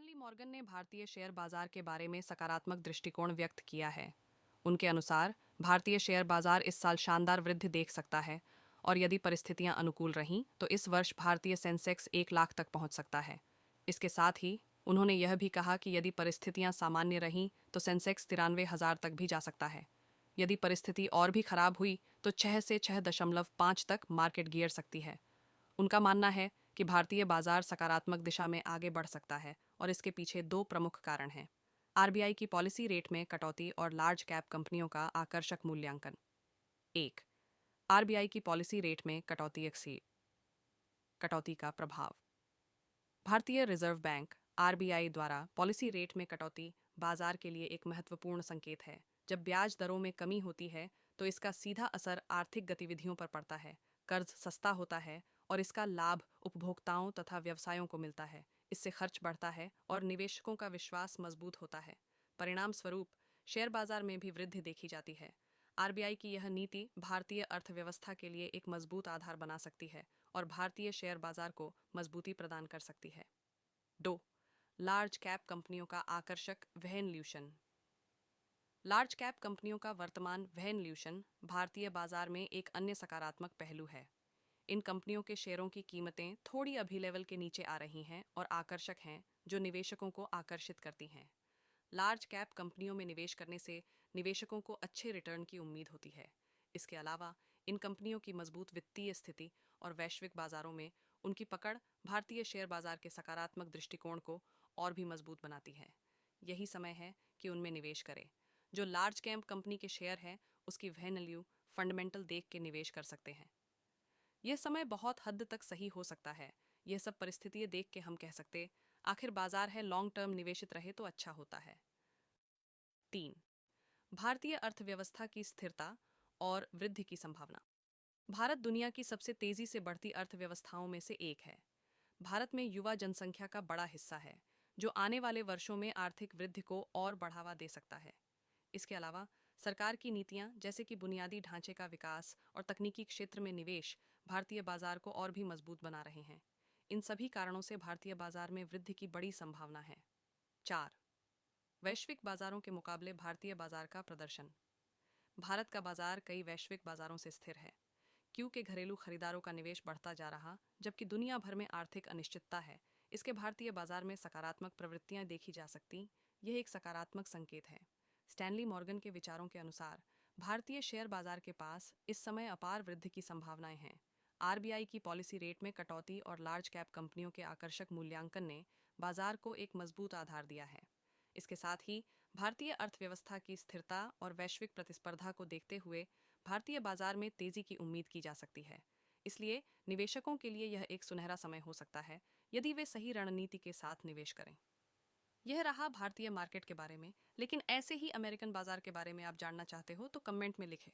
Stanley Morgan ने भारतीय share बाजार के बारे में सकारात्मक दृष्टिकोण व्यक्त किया है। उनके अनुसार भारतीय शेयर बाजार इस साल शानदार वृद्धि देख सकता है और यदि परिस्थितियां अनुकूल रहीं तो इस वर्ष भारतीय सेंसेक्स 1 लाख तक पहुंच सकता है। इसके साथ ही उन्होंने यह भी कहा कि यदि परिस्थितियां सामान्य रहीं तो सेंसेक्स 93,000 तक भी जा सकता है। यदि परिस्थिति और भी खराब हुई तो 6 से 6.5 तक मार्केट गिर सकती है। उनका मानना है कि भारतीय बाजार सकारात्मक दिशा में आगे बढ़ सकता है और इसके पीछे दो प्रमुख कारण हैं। आरबीआई की पॉलिसी रेट में कटौती और लार्ज कैप कंपनियों का आकर्षक मूल्यांकन। एक, आरबीआई की पॉलिसी रेट में कटौती का प्रभाव। भारतीय रिजर्व बैंक आरबीआई द्वारा पॉलिसी रेट में कटौती बाजार के लिए एक महत्वपूर्ण संकेत है। जब ब्याज दरों में कमी होती है तो इसका सीधा असर आर्थिक गतिविधियों पर पड़ता है। कर्ज सस्ता होता है और इसका लाभ उपभोक्ताओं तथा व्यवसायों को मिलता है। इससे खर्च बढ़ता है और निवेशकों का विश्वास मजबूत होता है। परिणाम स्वरूप शेयर बाजार में भी वृद्धि देखी जाती है। आरबीआई की यह नीति भारतीय अर्थव्यवस्था के लिए एक मजबूत आधार बना सकती है और भारतीय शेयर बाजार को मजबूती प्रदान कर सकती है। 2. लार्ज कैप कंपनियों का आकर्षक वैल्यूएशन। लार्ज कैप कंपनियों का वर्तमान वैल्यूएशन भारतीय बाजार में एक अन्य सकारात्मक पहलू है। इन कंपनियों के शेयरों की कीमतें थोड़ी अभी लेवल के नीचे आ रही हैं और आकर्षक हैं, जो निवेशकों को आकर्षित करती हैं। लार्ज कैप कंपनियों में निवेश करने से निवेशकों को अच्छे रिटर्न की उम्मीद होती है। इसके अलावा इन कंपनियों की मजबूत वित्तीय स्थिति और वैश्विक बाजारों में उनकी पकड़ भारतीय शेयर बाजार के सकारात्मक दृष्टिकोण को और भी मजबूत बनाती है। यही समय है कि उनमें निवेश करें। जो लार्ज कैप कंपनी के शेयर हैं, उसकी वैल्यू फंडामेंटल देख के निवेश कर सकते हैं। यह समय बहुत हद तक सही हो सकता है। यह सब परिस्थितियां देख के हम कह सकते आखिर बाजार है, लॉन्ग टर्म निवेशित रहे तो अच्छा होता है। 3. भारतीय अर्थव्यवस्था की स्थिरता और वृद्धि की संभावना। भारत दुनिया की सबसे तेजी से बढ़ती अर्थव्यवस्थाओं में से एक है। भारत में युवा जनसंख्या का बड़ा हिस्सा है, जो आने वाले वर्षों में आर्थिक वृद्धि को और बढ़ावा दे सकता है। इसके अलावा सरकार की नीतियां जैसे कि बुनियादी ढांचे का विकास और तकनीकी क्षेत्र में निवेश भारतीय बाजार को और भी मजबूत बना रहे हैं। इन सभी कारणों से भारतीय बाजार में वृद्धि की बड़ी संभावना है। 4. वैश्विक बाजारों के मुकाबले भारतीय बाजार का प्रदर्शन। भारत का बाजार कई वैश्विक बाजारों से स्थिर है, क्योंकि घरेलू खरीदारों का निवेश बढ़ता जा रहा जबकि दुनिया भर में आर्थिक अनिश्चितता है। इसके भारतीय बाजार में सकारात्मक प्रवृत्तियां देखी जा सकती। यह एक सकारात्मक संकेत है। स्टैनली मॉर्गन के विचारों के अनुसार भारतीय शेयर बाजार के पास इस समय अपार वृद्धि की संभावनाएं हैं। आरबीआई की पॉलिसी रेट में कटौती और लार्ज कैप कंपनियों के आकर्षक मूल्यांकन ने बाजार को एक मजबूत आधार दिया है। इसके साथ ही भारतीय अर्थव्यवस्था की स्थिरता और वैश्विक प्रतिस्पर्धा को देखते हुए भारतीय बाजार में तेजी की उम्मीद की जा सकती है। इसलिए निवेशकों के लिए यह एक सुनहरा समय हो सकता है यदि वे सही रणनीति के साथ निवेश करें। यह रहा भारतीय मार्केट के बारे में, लेकिन ऐसे ही अमेरिकन बाजार के बारे में आप जानना चाहते हो तो कमेंट में लिखें।